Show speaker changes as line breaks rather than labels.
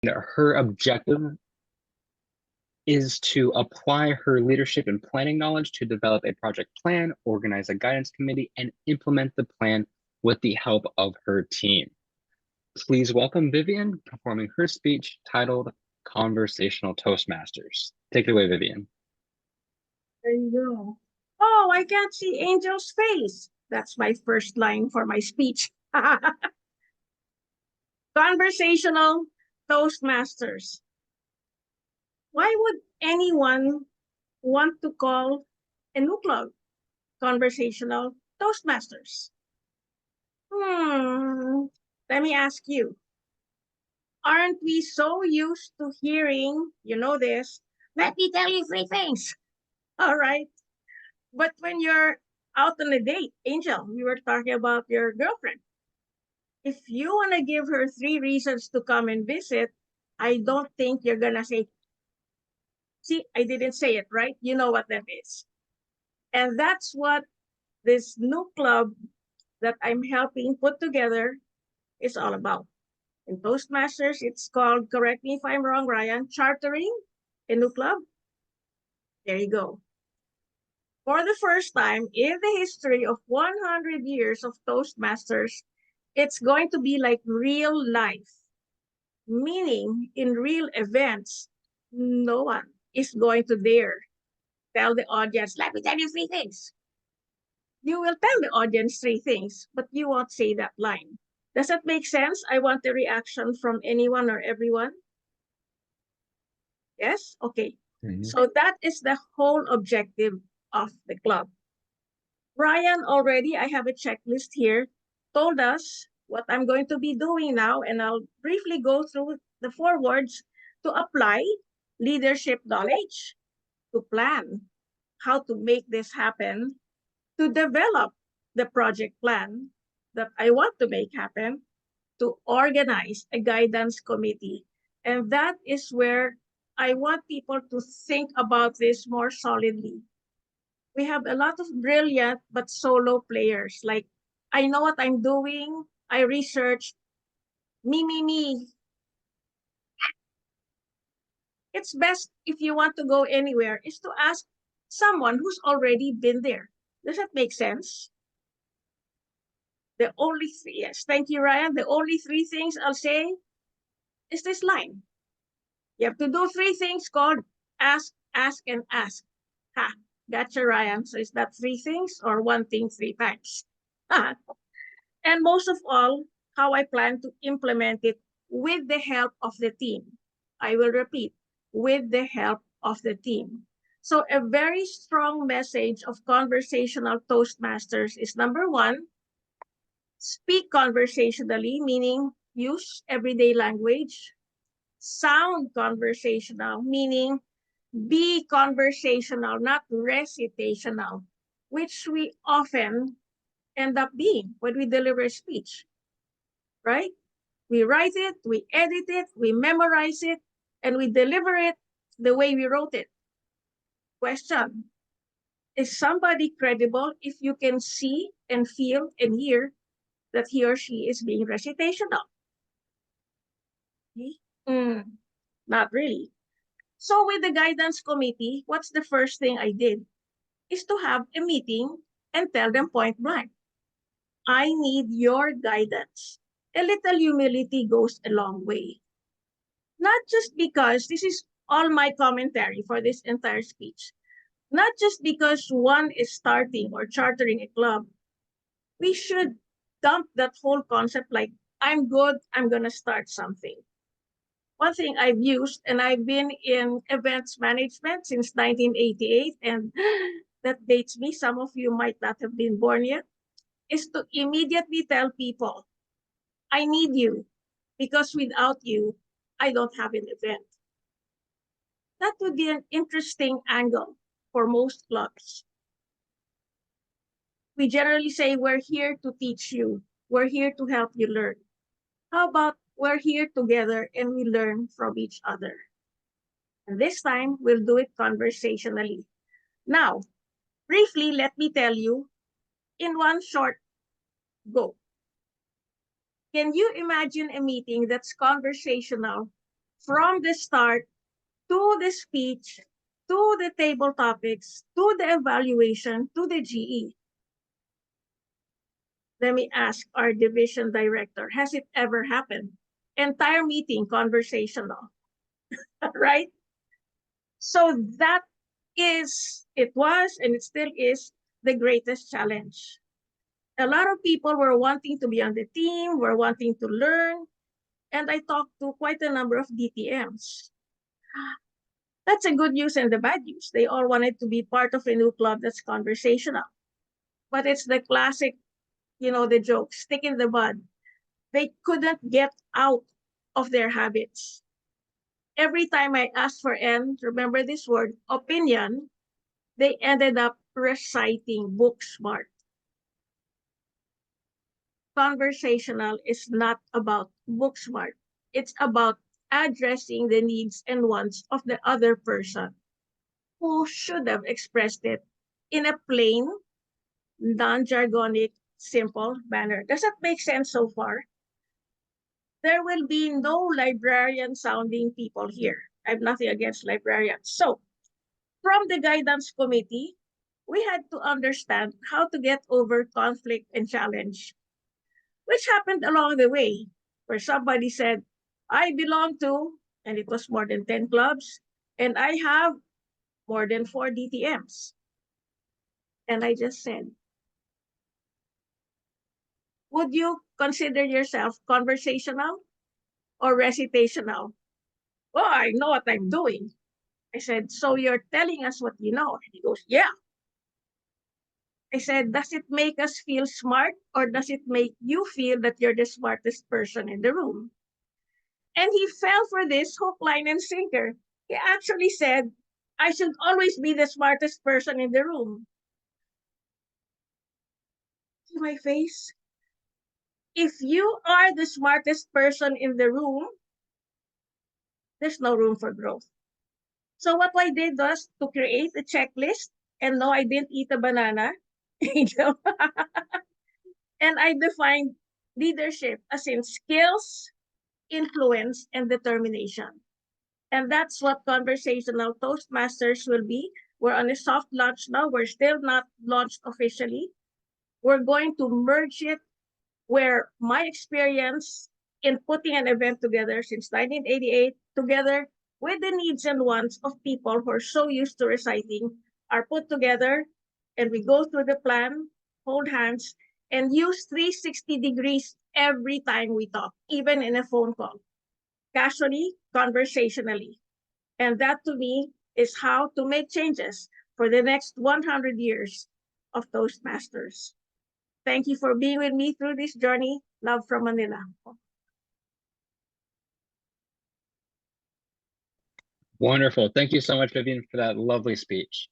Her objective is to apply her leadership and planning knowledge to develop a project plan, organize a guidance committee, and implement the plan with the help of her team. Please welcome Vivien performing her speech titled Conversational Toastmasters. Take it away, Vivien.
There you go. Oh, I can't see Angel's face. That's my first line for my speech. Conversational Toastmasters. Why would anyone want to call a new club Conversational Toastmasters? Let me ask you. Aren't we so used to hearing, you know this, let me tell you three things. All right. But when you're out on a date, Angel, we were talking about your girlfriend. If you want to give her three reasons to come and visit, I don't think you're going to say, see, I didn't say it, right? You know what that is. And that's what this new club that I'm helping put together is all about. In Toastmasters, it's called, correct me if I'm wrong, Ryan, chartering a new club. There you go. For the first time in the history of 100 years of Toastmasters, it's going to be like real life, meaning in real events, no one is going to dare tell the audience, let me tell you three things. You will tell the audience three things, but you won't say that line. Does that make sense? I want a reaction from anyone or everyone. Yes? Okay. So that is the whole objective of the club. Ryan already, I have a checklist here, told us what I'm going to be doing now, and I'll briefly go through the 4 words: to apply leadership knowledge, to plan how to make this happen, to develop the project plan that I want to make happen, to organize a guidance committee. And that is where I want people to think about this more solidly. We have a lot of brilliant but solo players. Like, I know what I'm doing. I research. Me. It's best if you want to go anywhere is to ask someone who's already been there. Does that make sense? The only three, yes, thank you, Ryan. The only 3 things I'll say is this line. You have to do 3 things called ask, and ask. Ha, gotcha, Ryan. So is that 3 things or 1 thing 3 times? And most of all, how I plan to implement it with the help of the team. I will repeat, with the help of the team. So a very strong message of conversational Toastmasters is number 1, speak conversationally, meaning use everyday language. Sound conversational, meaning be conversational, not recitational, which we often end up being when we deliver a speech, right? We write it, we edit it, we memorize it, and we deliver it the way we wrote it. Question: is somebody credible if you can see and feel and hear that he or she is being recitational? Not really. So with the guidance committee, what's the first thing I did? Is to have a meeting and tell them point blank, I need your guidance. A little humility goes a long way. Not just because this is all my commentary for this entire speech, not just because one is starting or chartering a club. We should dump that whole concept like, I'm good, I'm going to start something. One thing I've used, and I've been in events management since 1988, and that dates me, some of you might not have been born yet, is to immediately tell people, I need you, because without you, I don't have an event. That would be an interesting angle for most clubs. We generally say, we're here to teach you. We're here to help you learn. How about we're here together and we learn from each other? And this time, we'll do it conversationally. Now, briefly, let me tell you in one short go. Can you imagine a meeting that's conversational from the start to the speech, to the table topics, to the evaluation, to the GE. Let me ask our division director, has it ever happened? Entire meeting conversational, right? So that it was, and it still is the greatest challenge. A lot of people were wanting to be on the team, were wanting to learn, and I talked to quite a number of DTMs. That's a good news and the bad news. They all wanted to be part of a new club that's conversational. But it's the classic, the joke, stick in the mud. They couldn't get out of their habits. Every time I asked for remember this word, opinion, they ended up reciting book smart. Conversational is not about book smart. It's about addressing the needs and wants of the other person who should have expressed it in a plain, non-jargonic, simple manner. Does that make sense so far? There will be no librarian-sounding people here. I have nothing against librarians. So, from the guidance committee, we had to understand how to get over conflict and challenge, which happened along the way, where somebody said, I belong to, and it was more than 10 clubs, and I have more than 4 DTMs. And I just said, would you consider yourself conversational or recitational? Well, I know what I'm doing. I said, so you're telling us what you know? And he goes, yeah. I said, does it make us feel smart or does it make you feel that you're the smartest person in the room? And he fell for this hook, line, and sinker. He actually said, I should always be the smartest person in the room. See my face? If you are the smartest person in the room, there's no room for growth. So what I did was to create a checklist, and no, I didn't eat a banana. And I defined leadership as in skills, influence, and determination. And that's what conversational Toastmasters will be. We're on a soft launch now. We're still not launched officially. We're going to merge it where my experience in putting an event together since 1988, together with the needs and wants of people who are so used to reciting, are put together, and we go through the plan, hold hands, and use 360 degrees every time we talk, even in a phone call, casually, conversationally. And that to me is how to make changes for the next 100 years of Toastmasters. Thank you for being with me through this journey. Love from Manila.
Wonderful. Thank you so much, Vivien, for that lovely speech.